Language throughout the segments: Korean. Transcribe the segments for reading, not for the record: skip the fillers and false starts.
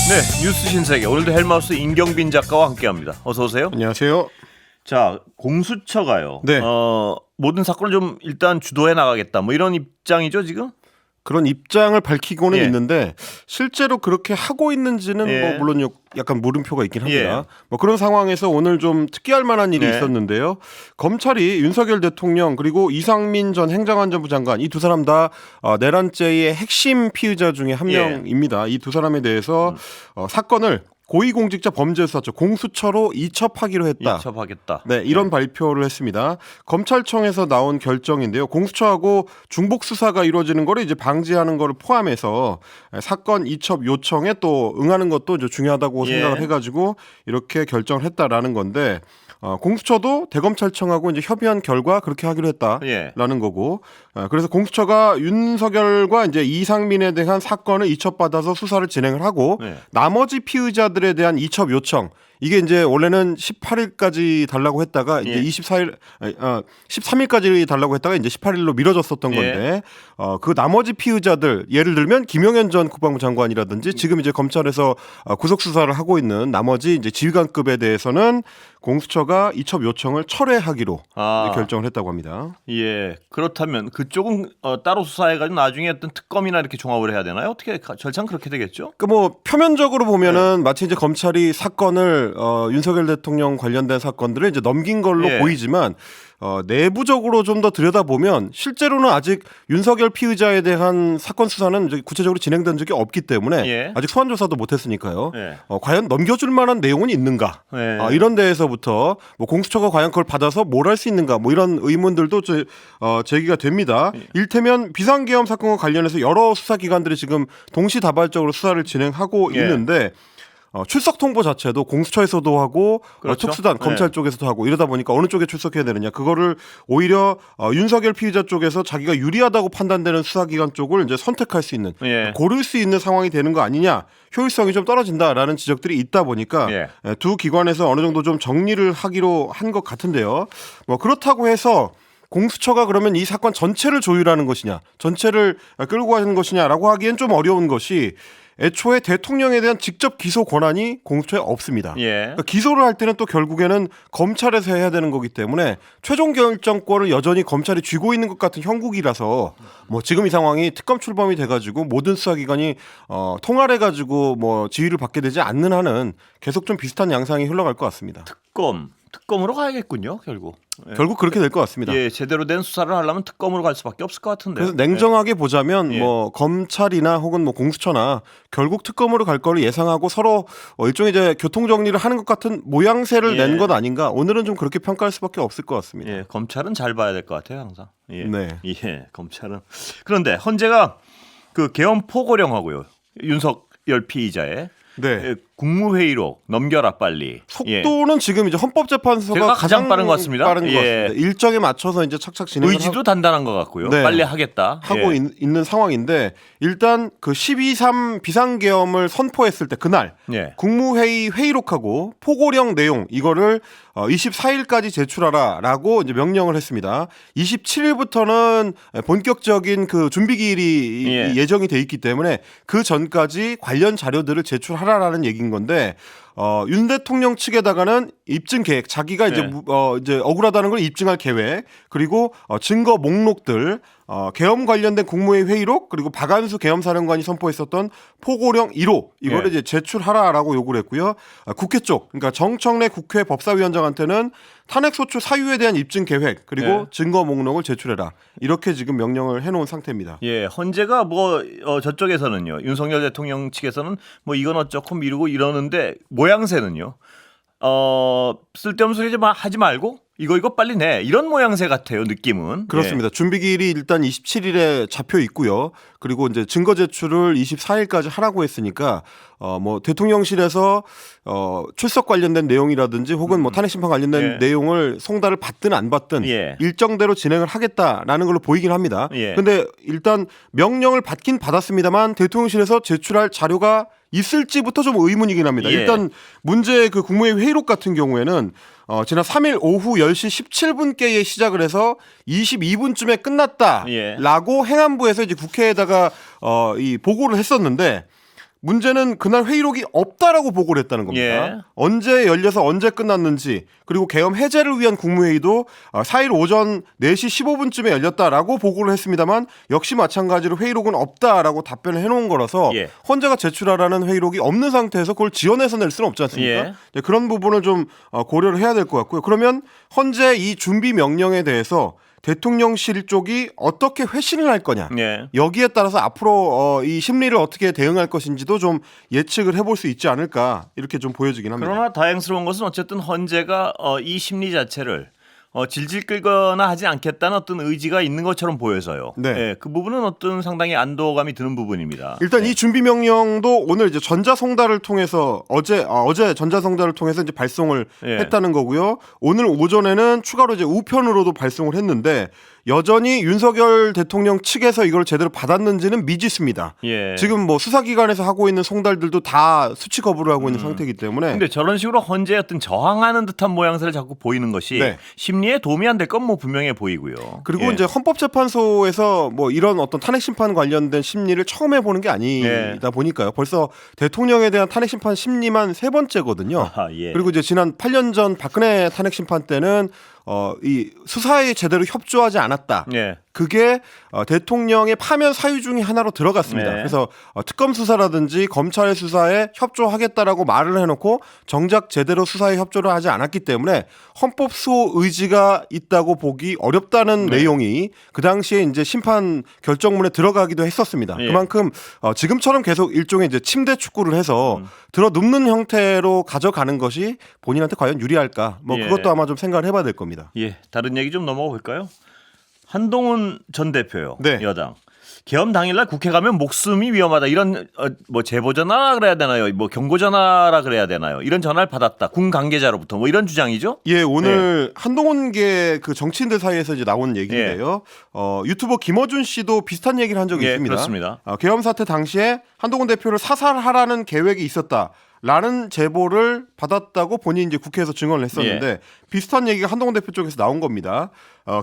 네, 뉴스 신세계 오늘도 헬마우스 임경빈 작가와 함께합니다. 어서 오세요. 안녕하세요. 자, 공수처가요. 네. 모든 사건을 좀 일단 주도해 나가겠다. 뭐 이런 입장이죠 지금? 그런 입장을 밝히고는 예. 있는데 실제로 그렇게 하고 있는지는 예. 뭐 물론 약간 물음표가 있긴 합니다. 예. 뭐 그런 상황에서 오늘 좀 특이할 만한 일이 네. 있었는데요. 검찰이 윤석열 대통령 그리고 이상민 전 행정안전부 장관 이 두 사람 다 내란죄의 핵심 피의자 중에 한 예. 명입니다. 이 두 사람에 대해서 사건을 고위공직자 범죄수사처 공수처로 이첩하기로 했다. 이첩하겠다. 네, 이런 발표를 했습니다. 검찰청에서 나온 결정인데요. 공수처하고 중복 수사가 이루어지는 거를 이제 방지하는 거를 포함해서 사건 이첩 요청에 또 응하는 것도 이제 중요하다고 예. 생각을 해가지고 이렇게 결정을 했다라는 건데 공수처도 대검찰청하고 이제 협의한 결과 그렇게 하기로 했다라는 예. 거고 그래서 공수처가 윤석열과 이제 이상민에 대한 사건을 이첩받아서 수사를 진행을 하고 예. 나머지 피의자들에 대한 이첩 요청 이게 이제 원래는 18일까지 달라고 했다가 이제 예. 13일까지 달라고 했다가 이제 18일로 미뤄졌었던 건데 그 나머지 피의자들 예를 들면 김용현 전 국방부 장관이라든지 지금 이제 검찰에서 구속 수사를 하고 있는 나머지 이제 지휘관급에 대해서는 공수처가 이첩 요청을 철회하기로 결정을 했다고 합니다. 예. 그렇다면 그쪽은 따로 수사해가지고 나중에 어떤 특검이나 이렇게 종합을 해야 되나요? 어떻게 절차는 그렇게 되겠죠? 그 뭐 표면적으로 보면은 마치 이제 검찰이 사건을 윤석열 대통령 관련된 사건들을 이제 넘긴 걸로 예. 보이지만 내부적으로 좀 더 들여다보면 실제로는 아직 윤석열 피의자에 대한 사건 수사는 이제 구체적으로 진행된 적이 없기 때문에 예. 아직 소환 조사도 못했으니까요. 예. 과연 넘겨줄 만한 내용은 있는가? 예. 이런 데에서부터 뭐 공수처가 과연 그걸 받아서 뭘 할 수 있는가? 뭐 이런 의문들도 제기가 됩니다. 일테면 비상계엄 사건과 관련해서 여러 수사기관들이 지금 동시다발적으로 수사를 진행하고 예. 있는데 출석 통보 자체도 공수처에서도 하고 그렇죠. 특수단 검찰 네. 쪽에서도 하고 이러다 보니까 어느 쪽에 출석해야 되느냐 그거를 오히려 윤석열 피의자 쪽에서 자기가 유리하다고 판단되는 수사기관 쪽을 이제 선택할 수 있는 예. 고를 수 있는 상황이 되는 거 아니냐 효율성이 좀 떨어진다라는 지적들이 있다 보니까 예. 두 기관에서 어느 정도 좀 정리를 하기로 한 것 같은데요. 뭐 그렇다고 해서 공수처가 그러면 이 사건 전체를 조율하는 것이냐 전체를 끌고 가는 것이냐라고 하기엔 좀 어려운 것이 애초에 대통령에 대한 직접 기소 권한이 공수처에 없습니다. 예. 그러니까 기소를 할 때는 또 결국에는 검찰에서 해야 되는 거기 때문에 최종 결정권을 여전히 검찰이 쥐고 있는 것 같은 형국이라서 뭐 지금 이 상황이 특검 출범이 돼가지고 모든 수사기관이 통할해가지고 뭐 지휘를 받게 되지 않는 한은 계속 좀 비슷한 양상이 흘러갈 것 같습니다. 특검으로 가야겠군요, 결국. 예. 결국 그렇게 될 것 같습니다. 예, 제대로 된 수사를 하려면 특검으로 갈 수밖에 없을 것 같은데. 그래서 냉정하게 보자면 예. 뭐 검찰이나 혹은 뭐 공수처나 결국 특검으로 갈 거를 예상하고 서로 일종의 이제 교통 정리를 하는 것 같은 모양새를 예. 낸 것 아닌가. 오늘은 좀 그렇게 평가할 수밖에 없을 것 같습니다. 예, 검찰은 잘 봐야 될 것 같아요, 항상. 예. 네. 예, 검찰은. 그런데 헌재가 그 개헌 포고령하고요. 윤석열 피의자의 네. 국무회의로 넘겨라 빨리. 예. 속도는 지금 이제 헌법재판소가 제가 가장 빠른 것 같습니다. 빠른 것 예. 같습니다. 일정에 맞춰서 이제 착착 진행을 의지도 단단한 것 같고요. 네. 빨리 하겠다. 하고 예. 있는 상황인데 일단 그 12.3 비상계엄을 선포했을 때 그날 예. 국무회의 회의록하고 포고령 내용 이거를 24일까지 제출하라라고 이제 명령을 했습니다. 27일부터는 본격적인 그 준비 기일이 예. 예정이 돼 있기 때문에 그 전까지 관련 자료들을 제출하라라는 얘기인 건데 윤 대통령 측에다가는 입증 계획, 자기가 이제 네. 이제 억울하다는 걸 입증할 계획, 그리고 증거 목록들, 계엄 관련된 국무회의 회의록, 그리고 박안수 계엄사령관이 선포했었던 포고령 1호 이거를 네. 이제 제출하라라고 요구를 했고요. 국회 쪽, 그러니까 정청래 국회 법사위원장한테는 탄핵소추 사유에 대한 입증 계획, 그리고 네. 증거 목록을 제출해라. 이렇게 지금 명령을 해놓은 상태입니다. 예, 헌재가 뭐 저쪽에서는요. 윤석열 대통령 측에서는 뭐 이건 어쩌고 미루고 이러는데 모양새는요. 쓸데없는 소리 하지 말고 이거 빨리 내 이런 모양새 같아요. 느낌은. 그렇습니다. 준비기일이 일단 27일에 잡혀 있고요. 그리고 이제 증거 제출을 24일까지 하라고 했으니까 뭐 대통령실에서 출석 관련된 내용이라든지 혹은 뭐 탄핵 심판 관련된 예. 내용을 송달을 받든 안 받든 예. 일정대로 진행을 하겠다라는 걸로 보이긴 합니다. 예. 근데 일단 명령을 받긴 받았습니다만 대통령실에서 제출할 자료가 있을지부터 좀 의문이긴 합니다. 예. 일단 문제의 그 국무회의 회의록 같은 경우에는 지난 3일 오후 10시 17분께에 시작을 해서 22분쯤에 끝났다라고 예. 행안부에서 이제 국회에다가 이 보고를 했었는데 문제는 그날 회의록이 없다라고 보고를 했다는 겁니다. 예. 언제 열려서 언제 끝났는지 그리고 계엄 해제를 위한 국무회의도 4일 오전 4시 15분쯤에 열렸다라고 보고를 했습니다만 역시 마찬가지로 회의록은 없다라고 답변을 해놓은 거라서 예. 헌재가 제출하라는 회의록이 없는 상태에서 그걸 지원해서 낼 수는 없지 않습니까? 예. 네, 그런 부분을 좀 고려를 해야 될 것 같고요. 그러면 헌재 이 준비 명령에 대해서 대통령실 쪽이 어떻게 회신을 할 거냐 예. 여기에 따라서 앞으로 이 심리를 어떻게 대응할 것인지도 좀 예측을 해볼 수 있지 않을까 이렇게 좀 보여지긴 합니다. 그러나 다행스러운 것은 어쨌든 헌재가 이 심리 자체를 질질 끌거나 하지 않겠다는 어떤 의지가 있는 것처럼 보여서요. 네. 예, 그 부분은 어떤 상당히 안도감이 드는 부분입니다. 일단 이 준비 명령도 오늘 이제 전자송달을 통해서 어제 전자송달을 통해서 이제 발송을 예. 했다는 거고요. 오늘 오전에는 추가로 이제 우편으로도 발송을 했는데 여전히 윤석열 대통령 측에서 이걸 제대로 받았는지는 미지수입니다. 예. 지금 뭐 수사기관에서 하고 있는 송달들도 다 수치 거부를 하고 있는 상태이기 때문에 근데 저런 식으로 헌재에 어떤 저항하는 듯한 모양새를 자꾸 보이는 것이 네. 심리에 도움이 안 될 건 뭐 분명해 보이고요. 그리고 예. 이제 헌법재판소에서 뭐 이런 어떤 탄핵 심판 관련된 심리를 처음 해보는 게 아니다 예. 보니까요. 벌써 대통령에 대한 탄핵 심판 심리만 3번째거든요. 아하, 예. 그리고 이제 지난 8년 전 박근혜 탄핵 심판 때는 이 수사에 제대로 협조하지 않았다. 예. 그게 대통령의 파면 사유 중에 하나로 들어갔습니다. 네. 그래서 특검 수사라든지 검찰의 수사에 협조하겠다라고 말을 해놓고 정작 제대로 수사에 협조를 하지 않았기 때문에 헌법소 의지가 있다고 보기 어렵다는 네. 내용이 그 당시에 이제 심판 결정문에 들어가기도 했었습니다. 예. 그만큼 지금처럼 계속 일종의 이제 침대 축구를 해서 들어눕는 형태로 가져가는 것이 본인한테 과연 유리할까? 뭐 예. 그것도 아마 좀 생각을 해봐야 될 겁니다. 예, 다른 얘기 좀 넘어가 볼까요? 한동훈 전 대표요. 네. 여당. 계엄 당일날 국회 가면 목숨이 위험하다. 이런 뭐 제보 전화라 그래야 되나요? 뭐 경고 전화라 그래야 되나요? 이런 전화를 받았다. 군 관계자로부터 뭐 이런 주장이죠? 예, 오늘 한동훈계 그 정치인들 사이에서 이제 나온 얘기인데요. 유튜버 김어준 씨도 비슷한 얘기를 한 적이 예, 있습니다. 그렇습니다. 계엄 사태 당시에 한동훈 대표를 사살하라는 계획이 있었다. 라는 제보를 받았다고 본인이 이제 국회에서 증언을 했었는데 비슷한 얘기가 한동훈 대표 쪽에서 나온 겁니다.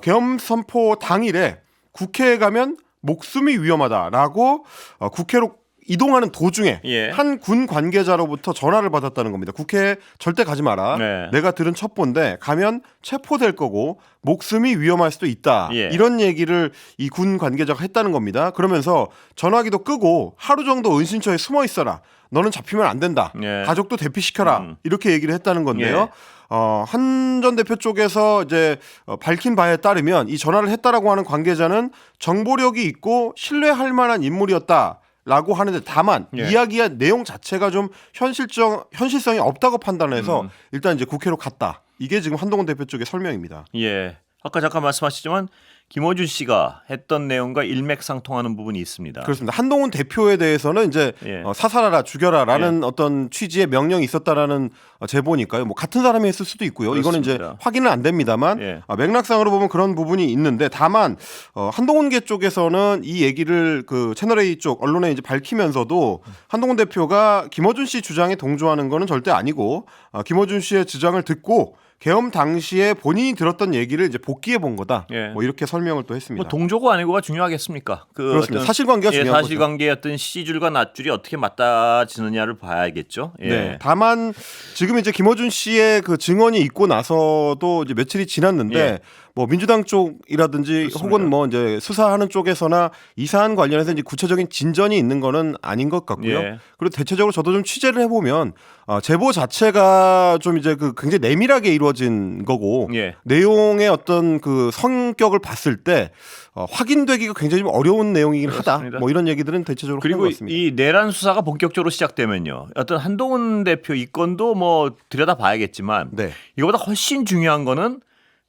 계엄 선포 당일에 국회에 가면 목숨이 위험하다라고 국회로 이동하는 도중에 예. 한 군 관계자로부터 전화를 받았다는 겁니다. 국회에 절대 가지 마라. 네. 내가 들은 첩보인데 가면 체포될 거고 목숨이 위험할 수도 있다. 예. 이런 얘기를 이 군 관계자가 했다는 겁니다. 그러면서 전화기도 끄고 하루 정도 은신처에 숨어 있어라. 너는 잡히면 안 된다. 예. 가족도 대피시켜라. 이렇게 얘기를 했다는 건데요. 예. 한 전 대표 쪽에서 이제 밝힌 바에 따르면 이 전화를 했다라고 하는 관계자는 정보력이 있고 신뢰할 만한 인물이었다. 라고 하는데 다만 예. 이야기의 내용 자체가 좀 현실성이 없다고 판단해서 일단 이제 국회로 갔다. 이게 지금 한동훈 대표 쪽의 설명입니다. 예. 아까 잠깐 말씀하셨지만 김어준 씨가 했던 내용과 일맥상통하는 부분이 있습니다. 그렇습니다. 한동훈 대표에 대해서는 이제 예. 사살하라, 죽여라라는 어떤 취지의 명령이 있었다라는 제보니까요. 뭐 같은 사람이 했을 수도 있고요. 이거는 이제 그렇습니다. 확인은 안 됩니다만 예. 맥락상으로 보면 그런 부분이 있는데 다만 한동훈계 쪽에서는 이 얘기를 그 채널A 쪽 언론에 이제 밝히면서도 한동훈 대표가 김어준 씨 주장에 동조하는 거는 절대 아니고 김어준 씨의 주장을 듣고 계엄 당시에 본인이 들었던 얘기를 이제 복기해 본 거다. 예. 뭐 이렇게 설명을 또 했습니다. 뭐 동조가 아니고가 중요하겠습니까? 그렇습니다. 어떤 사실관계가 중요한 거죠. 사실관계의 어떤 C줄과 낫줄이 어떻게 맞닿아지느냐를 봐야겠죠. 예. 네. 다만 지금 이제 김어준 씨의 그 증언이 있고 나서도 이제 며칠이 지났는데 예. 뭐 민주당 쪽이라든지 그렇습니다. 혹은 뭐 이제 수사하는 쪽에서나 이 사안 관련해서 이제 구체적인 진전이 있는 거는 아닌 것 같고요. 예. 그리고 대체적으로 저도 좀 취재를 해보면 제보 자체가 좀 이제 그 굉장히 내밀하게 이루어진 거고 예. 내용의 어떤 그 성격을 봤을 때 확인되기가 굉장히 좀 어려운 내용이긴 하다. 그렇습니다. 뭐 이런 얘기들은 대체적으로 하는 그리고 것 같습니다. 이 내란 수사가 본격적으로 시작되면요. 어떤 한동훈 대표 이 건도 뭐 들여다봐야겠지만 네. 이거보다 훨씬 중요한 거는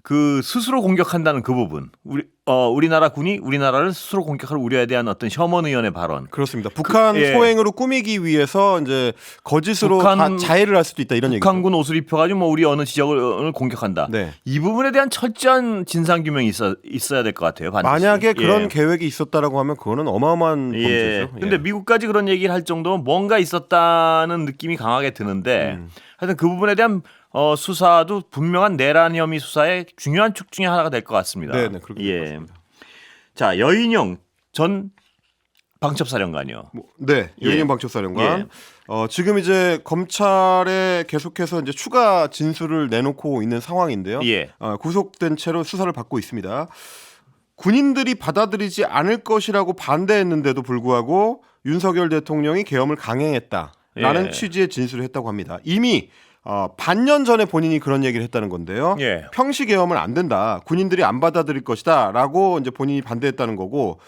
그 스스로 공격한다는 그 부분. 우리나라 군이 우리나라를 스스로 공격할 우려에 대한 어떤 셔먼 의원의 발언. 그렇습니다. 북한 예. 소행으로 꾸미기 위해서 이제 거짓으로 북한- 자해를 할 수도 있다 이런 얘기죠. 북한군 옷을 입혀가지고 뭐 우리 어느 지역을 공격한다. 네. 이 부분에 대한 철저한 진상 규명이 있어야 될 것 같아요. 반드시. 만약에 그런 예. 계획이 있었다라고 하면 그거는 어마어마한 예. 범죄죠. 근데 미국까지 그런 얘기를 할 정도면 뭔가 있었다는 느낌이 강하게 드는데 하여튼 그 부분에 대한 수사도 분명한 내란 혐의 수사의 중요한 축 중에 하나가 될 것 같습니다. 네, 그렇게 될 것 예. 같습니다. 자, 여인영 전 방첩사령관이요. 네, 여인영 예. 방첩사령관. 지금 이제 검찰에 계속해서 이제 추가 진술을 내놓고 있는 상황인데요. 예. 구속된 채로 수사를 받고 있습니다. 군인들이 받아들이지 않을 것이라고 반대했는데도 불구하고 윤석열 대통령이 계엄을 강행했다라는 예. 취지의 진술을 했다고 합니다. 이미 반년 전에 본인이 그런 얘기를 했다는 건데요. 예. 평시 계엄은 안 된다. 군인들이 안 받아들일 것이다라고 이제 본인이 반대했다는 거고.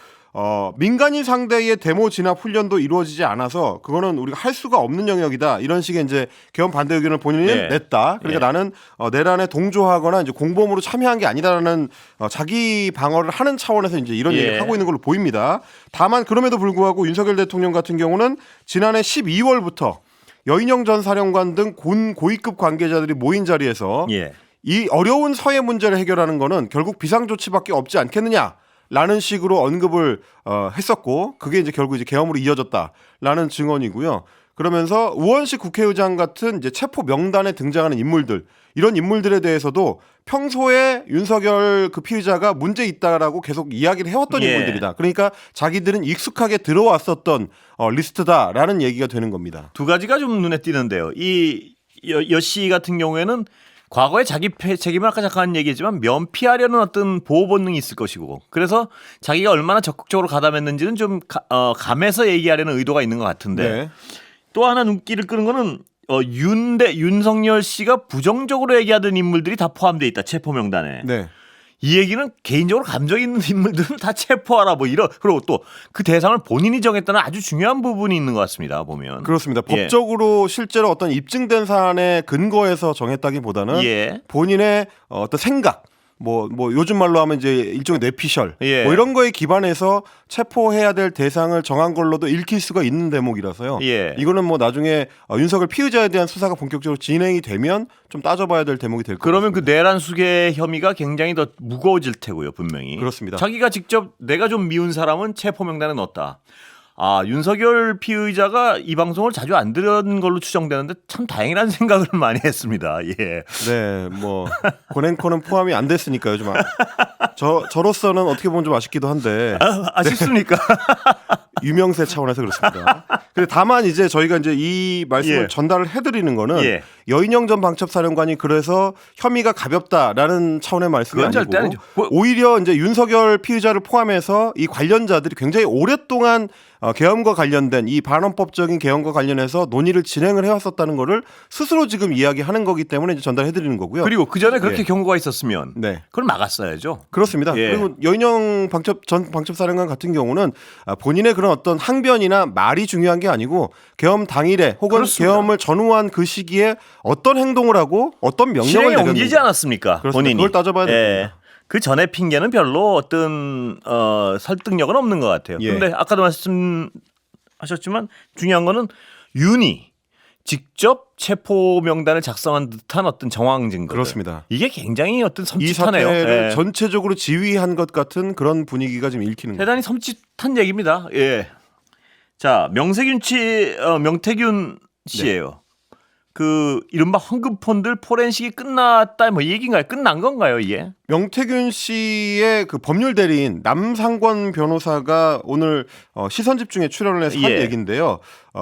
민간인 상대의 데모 진압 훈련도 이루어지지 않아서 그거는 우리가 할 수가 없는 영역이다. 이런 식의 이제 계엄 반대 의견을 본인이 예. 냈다. 그러니까 예. 나는 내란에 동조하거나 이제 공범으로 참여한 게 아니다라는 자기 방어를 하는 차원에서 이제 이런 예. 얘기를 하고 있는 걸로 보입니다. 다만 그럼에도 불구하고 윤석열 대통령 같은 경우는 지난해 12월부터 여인영 전 사령관 등 군 고위급 관계자들이 모인 자리에서 예. 이 어려운 서해 문제를 해결하는 거는 결국 비상조치밖에 없지 않겠느냐. 라는 식으로 언급을 했었고 그게 이제 결국 이제 계엄으로 이어졌다라는 증언이고요. 그러면서 우원식 국회의장 같은 이제 체포 명단에 등장하는 인물들 이런 인물들에 대해서도 평소에 윤석열 그 피의자가 문제 있다라고 계속 이야기를 해왔던 예. 인물들이다. 그러니까 자기들은 익숙하게 들어왔었던 리스트다라는 얘기가 되는 겁니다. 두 가지가 좀 눈에 띄는데요. 이 여씨 같은 경우에는 과거에 자기 책임을 아까 잠깐 얘기했지만 면피하려는 어떤 보호 본능이 있을 것이고 그래서 자기가 얼마나 적극적으로 가담했는지는 좀 감해서 얘기하려는 의도가 있는 것 같은데 네. 또 하나 눈길을 끄는 거는 윤석열 씨가 부정적으로 얘기하던 인물들이 다 포함되어 있다. 체포 명단에. 네. 이 얘기는 개인적으로 감정 있는 인물들은 다 체포하라 뭐 이런 그리고 또 그 대상을 본인이 정했다는 아주 중요한 부분이 있는 것 같습니다. 보면 그렇습니다. 예. 법적으로 실제로 어떤 입증된 사안에 근거해서 정했다기보다는 예. 본인의 어떤 생각 뭐 요즘 말로 하면 이제 일종의 뇌피셜 예. 뭐 이런 거에 기반해서 체포해야 될 대상을 정한 걸로도 읽힐 수가 있는 대목이라서요. 예. 이거는 뭐 나중에 윤석열 피의자에 대한 수사가 본격적으로 진행이 되면 좀 따져봐야 될 대목이 될 거예요. 그러면 그 내란 수계 혐의가 굉장히 더 무거워질 테고요, 분명히. 그렇습니다. 자기가 직접 내가 좀 미운 사람은 체포 명단에 넣었다. 윤석열 피의자가 이 방송을 자주 안 들은 걸로 추정되는데 참 다행이라는 생각을 많이 했습니다. 예. 네, 뭐 고랭코는 포함이 안 됐으니까 요즘 저로서는 어떻게 보면 좀 아쉽기도 한데 아쉽습니까? 유명세 차원에서 그렇습니다. 근데 다만 이제 저희가 이제 이 말씀을 예. 전달을 해드리는 거는 예. 여인영 전 방첩사령관이 그래서 혐의가 가볍다라는 차원의 말씀이 그건 절대 아니고 아니죠. 오히려 이제 윤석열 피의자를 포함해서 이 관련자들이 굉장히 오랫동안 계엄과 관련된 이 반헌법적인 계엄과 관련해서 논의를 진행을 해왔었다는 거를 스스로 지금 이야기하는 거기 때문에 이제 전달해드리는 거고요. 그리고 그 전에 그렇게 예. 경고가 있었으면 네. 그걸 막았어야,죠. 그렇습니다. 예. 그리고 여인영 전 방첩사령관 같은 경우는 본인의 그런 어떤 항변이나 말이 중요한 게 아니고 계엄 당일에 혹은 그렇습니다. 계엄을 전후한 그 시기에 어떤 행동을 하고 어떤 명령을 실행에 내렸는지 옮기지 않았습니까? 그렇습니다. 본인이. 그걸 따져봐야 됩니다. 그 전에 핑계는 별로 어떤 설득력은 없는 것 같아요. 예. 그런데 아까도 말씀하셨지만 중요한 거는 윤이 직접 체포 명단을 작성한 듯한 어떤 정황 증거. 그렇습니다. 이게 굉장히 어떤 이 섬찟하네요. 사태를 예. 전체적으로 지휘한 것 같은 그런 분위기가 지금 읽히는 거예요. 대단히 섬찟한 얘기입니다. 예. 자, 명태균 씨예요. 그 이른바 황금폰들 포렌식이 끝났다 뭐 이 얘기인가요? 끝난 건가요, 이게? 명태균 씨의 그 법률 대리인 남상권 변호사가 오늘 시선 집중에 출연을 해서 한 예. 얘기인데요.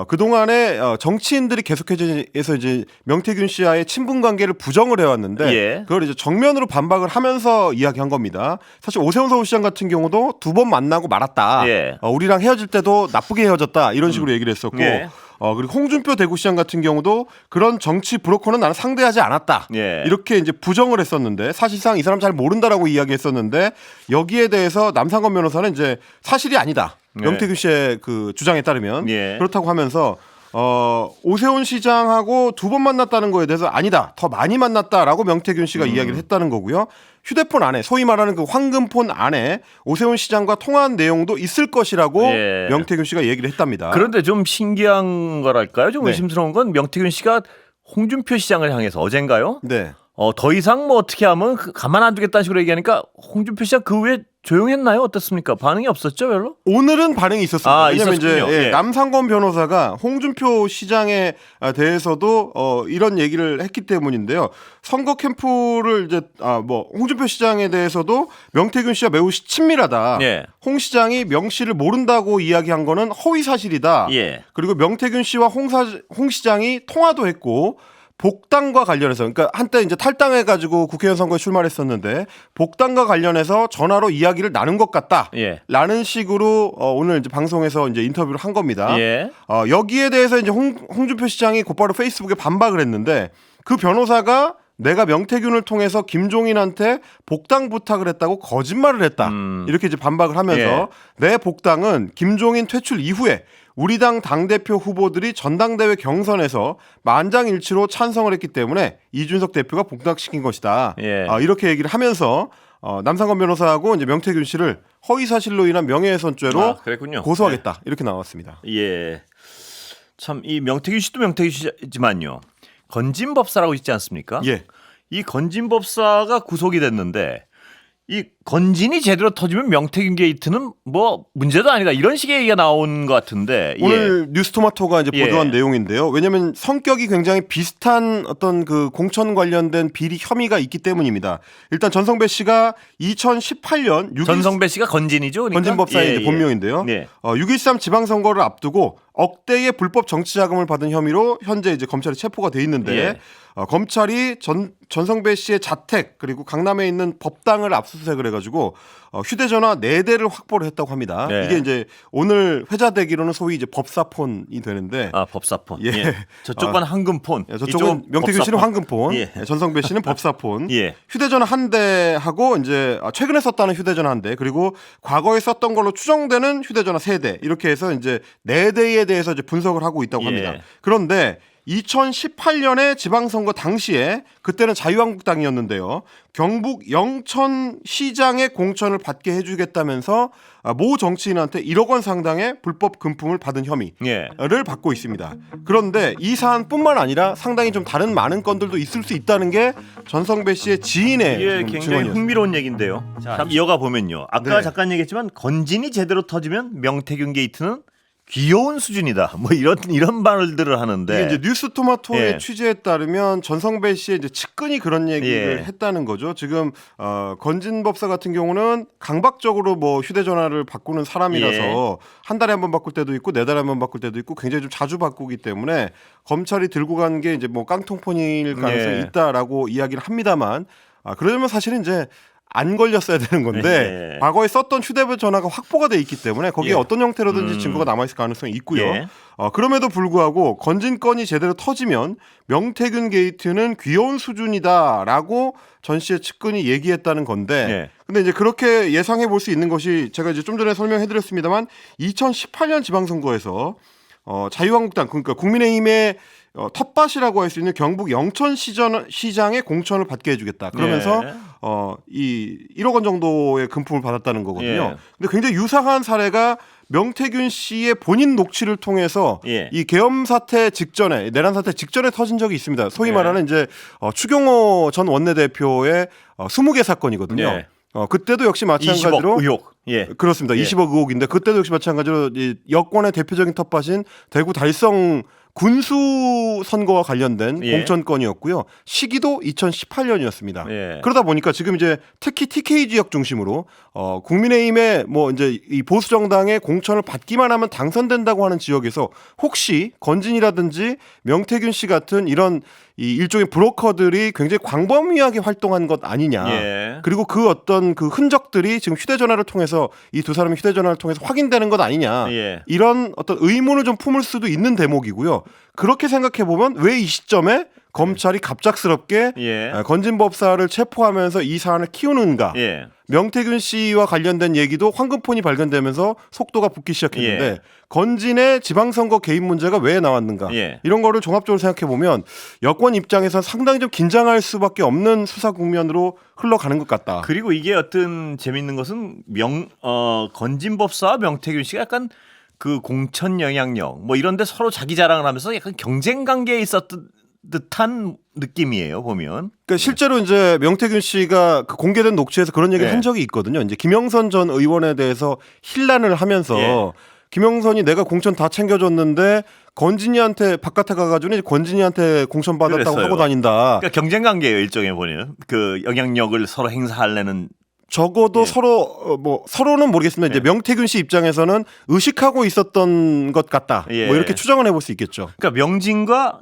그 동안에 정치인들이 계속해서 이제 명태균 씨와의 친분 관계를 부정을 해왔는데 예. 그걸 이제 정면으로 반박을 하면서 이야기한 겁니다. 사실 오세훈 서울시장 같은 경우도 2번 만나고 말았다. 예. 우리랑 헤어질 때도 나쁘게 헤어졌다 이런 식으로 얘기를 했었고. 예. 그리고 홍준표 대구시장 같은 경우도 그런 정치 브로커는 나는 상대하지 않았다. 예. 이렇게 이제 부정을 했었는데 사실상 이 사람 잘 모른다라고 이야기했었는데 여기에 대해서 남상권 변호사는 이제 사실이 아니다. 네. 명태균 씨의 그 주장에 따르면 예. 그렇다고 하면서 오세훈 시장하고 2번 만났다는 거에 대해서 아니다. 더 많이 만났다라고 명태균 씨가 이야기를 했다는 거고요. 휴대폰 안에 소위 말하는 그 황금폰 안에 오세훈 시장과 통화한 내용도 있을 것이라고 예. 명태균 씨가 얘기를 했답니다. 그런데 좀 신기한 거랄까요? 좀 네. 의심스러운 건 명태균 씨가 홍준표 시장을 향해서 어젠가요? 네. 더 이상 뭐 어떻게 하면 가만 안 두겠다는 식으로 얘기하니까 홍준표 씨가 그 후에 조용했나요? 어떻습니까? 반응이 없었죠, 별로? 오늘은 반응이 있었습니다. 아, 왜냐하면 이제 있었군요. 예. 남상권 변호사가 홍준표 시장에 대해서도 이런 얘기를 했기 때문인데요. 선거 캠프를 이제 홍준표 시장에 대해서도 명태균 씨와 매우 친밀하다. 예. 홍 시장이 명 씨를 모른다고 이야기한 거는 허위 사실이다. 예. 그리고 명태균 씨와 홍 시장이 통화도 했고 복당과 관련해서 그러니까 한때 이제 탈당해가지고 국회의원 선거에 출마했었는데 복당과 관련해서 전화로 이야기를 나눈 것 같다. 예. 라는 식으로 오늘 이제 방송에서 이제 인터뷰를 한 겁니다. 예. 여기에 대해서 이제 홍준표 시장이 곧바로 페이스북에 반박을 했는데 그 변호사가 내가 명태균을 통해서 김종인한테 복당 부탁을 했다고 거짓말을 했다. 이렇게 이제 반박을 하면서 예. 내 복당은 김종인 퇴출 이후에 우리 당 당대표 후보들이 전당대회 경선에서 만장일치로 찬성을 했기 때문에 이준석 대표가 복당시킨 것이다. 예. 이렇게 얘기를 하면서 남상권 변호사하고 이제 명태균 씨를 허위 사실로 인한 명예훼손죄로 그랬군요. 고소하겠다. 이렇게 나왔습니다. 예. 참 이 명태균 씨도 명태균 씨지만요. 건진법사라고 있지 않습니까? 예. 이 건진법사가 구속이 됐는데 이 건진이 제대로 터지면 명태균 게이트는 뭐 문제도 아니다 이런 식의 얘기가 나온 것 같은데 오늘 뉴스토마토가 이제 예. 보도한 내용인데요. 왜냐하면 성격이 굉장히 비슷한 어떤 그 공천 관련된 비리 혐의가 있기 때문입니다. 일단 전성배 씨가 2018년 전성배 씨가 건진이죠. 그러니까? 건진법사의 이제 본명인데요. 예. 6.13 지방선거를 앞두고 억대의 불법 정치 자금을 받은 혐의로 현재 이제 검찰에 체포가 돼 있는데 예. 검찰이 전성배 씨의 자택 그리고 강남에 있는 법당을 압수수색을 해가지고 휴대전화 4대를 확보를 했다고 합니다. 예. 이게 이제 오늘 회자되기로는 소위 이제 법사폰이 되는데 법사폰. 예. 예. 저쪽은 황금폰. 저쪽은 이쪽은 명태균 씨는 법사폰. 황금폰, 예. 전성배 씨는 법사폰. 예. 휴대전화 한 대하고 이제 최근에 썼다는 휴대전화 한 대, 그리고 과거에 썼던 걸로 추정되는 휴대전화 3대 이렇게 해서 이제 4대에 대해서 이제 분석을 하고 있다고 합니다. 예. 그런데 2018년에 지방선거 당시에 그때는 자유한국당이었는데요. 경북 영천시장의 공천을 받게 해주겠다면서 모 정치인한테 1억 원 상당의 불법 금품을 받은 혐의를 예. 받고 있습니다. 그런데 이 사안뿐만 아니라 상당히 좀 다른 많은 건들도 있을 수 있다는 게 전성배 씨의 지인의 이게 지금 굉장히 증언이었습니다. 흥미로운 얘기인데요. 자, 이어가 보면요. 아까 네. 잠깐 얘기했지만 건진이 제대로 터지면 명태균 게이트는 귀여운 수준이다. 뭐 이런 말들을 하는데 이게 이제 뉴스토마토의 예. 취재에 따르면 전성배 씨의 이제 측근이 그런 얘기를 예. 했다는 거죠. 지금 건진법사 같은 경우는 강박적으로 뭐 휴대전화를 바꾸는 사람이라서 예. 한 달에 한 번 바꿀 때도 있고 4달에 한 번 바꿀 때도 있고 굉장히 좀 자주 바꾸기 때문에 검찰이 들고 간 게 이제 뭐 깡통폰일 가능성이 예. 있다라고 이야기를 합니다만 그러면 사실은 이제 안 걸렸어야 되는 건데 예. 과거에 썼던 휴대전화가 확보가 돼 있기 때문에 거기에 예. 어떤 형태로든지 증거가 남아있을 가능성이 있고요. 예. 그럼에도 불구하고 건진건이 제대로 터지면 명태균 게이트는 귀여운 수준이다라고 전 씨의 측근이 얘기했다는 건데 예. 근데 이제 그렇게 예상해 볼 수 있는 것이 제가 이제 좀 전에 설명해 드렸습니다만 2018년 지방선거에서 자유한국당 그러니까 국민의힘의 텃밭이라고 할 수 있는 경북 영천시장의 공천을 받게 해주겠다. 그러면서 예. 이 1억 원 정도의 금품을 받았다는 거거든요. 예. 근데 굉장히 유사한 사례가 명태균 씨의 본인 녹취를 통해서 예. 이 계엄 사태 직전에 내란 사태 직전에 터진 적이 있습니다. 소위 예. 말하는 이제 추경호 전 원내대표의 20개 사건이거든요. 예. 그때도 역시 마찬가지로 20억 의혹. 예. 그렇습니다. 예. 20억 의혹인데 그때도 역시 마찬가지로 이 여권의 대표적인 텃밭인 대구 달성 군수 선거와 관련된 예. 공천권이었고요. 시기도 2018년이었습니다. 예. 그러다 보니까 지금 이제 특히 TK 지역 중심으로 국민의힘의 뭐 이제 이 보수 정당의 공천을 받기만 하면 당선된다고 하는 지역에서 혹시 건진이라든지 명태균 씨 같은 이런 이 일종의 브로커들이 굉장히 광범위하게 활동한 것 아니냐. 예. 그리고 그 어떤 그 흔적들이 지금 휴대전화를 통해서 이 두 사람의 휴대전화를 통해서 확인되는 것 아니냐. 예. 이런 어떤 의문을 좀 품을 수도 있는 대목이고요. 그렇게 생각해 보면 왜 이 시점에 검찰이 갑작스럽게 예. 건진법사를 체포하면서 이 사안을 키우는가. 예. 명태균 씨와 관련된 얘기도 황금폰이 발견되면서 속도가 붙기 시작했는데 예. 건진의 지방선거 개입 문제가 왜 나왔는가. 예. 이런 거를 종합적으로 생각해 보면 여권 입장에서 상당히 좀 긴장할 수밖에 없는 수사 국면으로 흘러가는 것 같다. 그리고 이게 어떤 재밌는 것은 건진법사와 명태균 씨가 약간 그 공천 영향력 뭐 이런데 서로 자기 자랑을 하면서 약간 경쟁 관계에 있었던 듯한 느낌이에요 보면. 그러니까 실제로 이제 명태균 씨가 그 공개된 녹취에서 그런 얘기를 네. 한 적이 있거든요. 이제 김영선 전 의원에 대해서 힐난을 하면서 예. 김영선이 내가 공천 다 챙겨줬는데 건진이한테 바깥에 가가지고 이제 건진이한테 공천 받았다고 그랬어요. 하고 다닌다. 그러니까 경쟁 관계예요 일종의 보면 그 영향력을 서로 행사하려는. 적어도 예. 서로 뭐 서로는 모르겠습니다. 이제 예. 명태균 씨 입장에서는 의식하고 있었던 것 같다. 예. 뭐 이렇게 추정을 해볼 수 있겠죠. 그러니까 명진과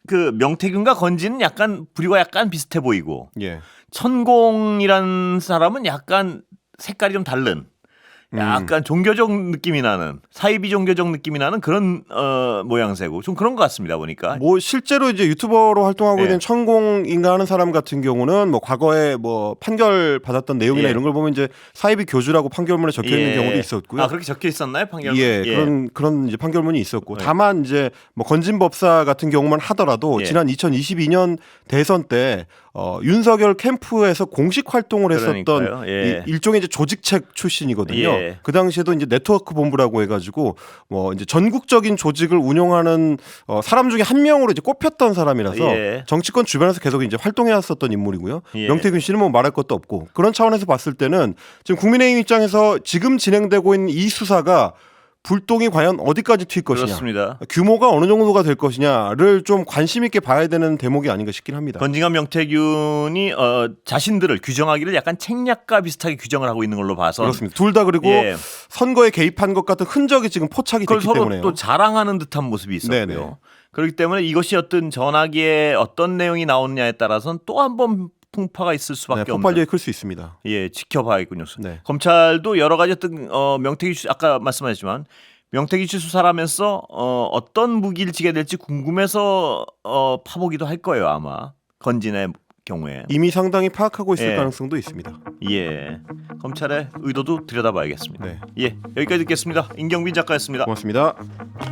그 명태균과 건진은 약간 부류가 약간 비슷해 보이고 예. 천공이라는 사람은 약간 색깔이 좀 다른. 약간 종교적 느낌이 나는 사이비 종교적 느낌이 나는 그런 모양새고 좀 그런 것 같습니다 보니까. 뭐 실제로 이제 유튜버로 활동하고 예. 있는 천공인가 하는 사람 같은 경우는 뭐 과거에 뭐 판결 받았던 내용이나 예. 이런 걸 보면 이제 사이비 교주라고 판결문에 적혀 있는 예. 경우도 있었고요. 아 그렇게 적혀 있었나요 판결? 예, 그런 이제 판결문이 있었고 예. 다만 이제 뭐 건진법사 같은 경우만 하더라도 예. 지난 2022년 대선 때 윤석열 캠프에서 공식 활동을 했었던 그러니까요. 예. 일종의 이제 조직책 출신이거든요. 예. 그 당시에도 이제 네트워크 본부라고 해가지고 뭐 이제 전국적인 조직을 운영하는 사람 중에 한 명으로 이제 꼽혔던 사람이라서 예. 정치권 주변에서 계속 이제 활동해왔었던 인물이고요. 예. 명태균 씨는 뭐 말할 것도 없고 그런 차원에서 봤을 때는 지금 국민의힘 입장에서 지금 진행되고 있는 이 수사가 불똥이 과연 어디까지 튈 것이냐, 그렇습니다. 규모가 어느 정도가 될 것이냐를 좀 관심 있게 봐야 되는 대목이 아닌가 싶긴 합니다. 건진과 명태균이 자신들을 규정하기를 약간 책략과 비슷하게 규정을 하고 있는 걸로 봐서 그렇습니다. 둘 다 그리고 예. 선거에 개입한 것 같은 흔적이 지금 포착이 그걸 됐기 서로 때문에요. 또 자랑하는 듯한 모습이 있었고요. 네네. 그렇기 때문에 이것이 어떤 전화기에 어떤 내용이 나오느냐에 따라서는 또 한 번 풍파가 있을 네, 수밖에 없는. 폭발력이 클 수 있습니다. 예, 지켜봐야겠군요. 네. 검찰도 여러 가지 어떤 명태균 씨 아까 말씀하셨지만 명태균 씨 수사를 하면서 어떤 무기를 지게 될지 궁금해서 파보기도 할 거예요 아마 건진의 경우에. 이미 상당히 파악하고 있을 예. 가능성도 있습니다. 예, 검찰의 의도도 들여다봐야겠습니다. 네. 예, 여기까지 듣겠습니다. 임경빈 작가였습니다. 고맙습니다.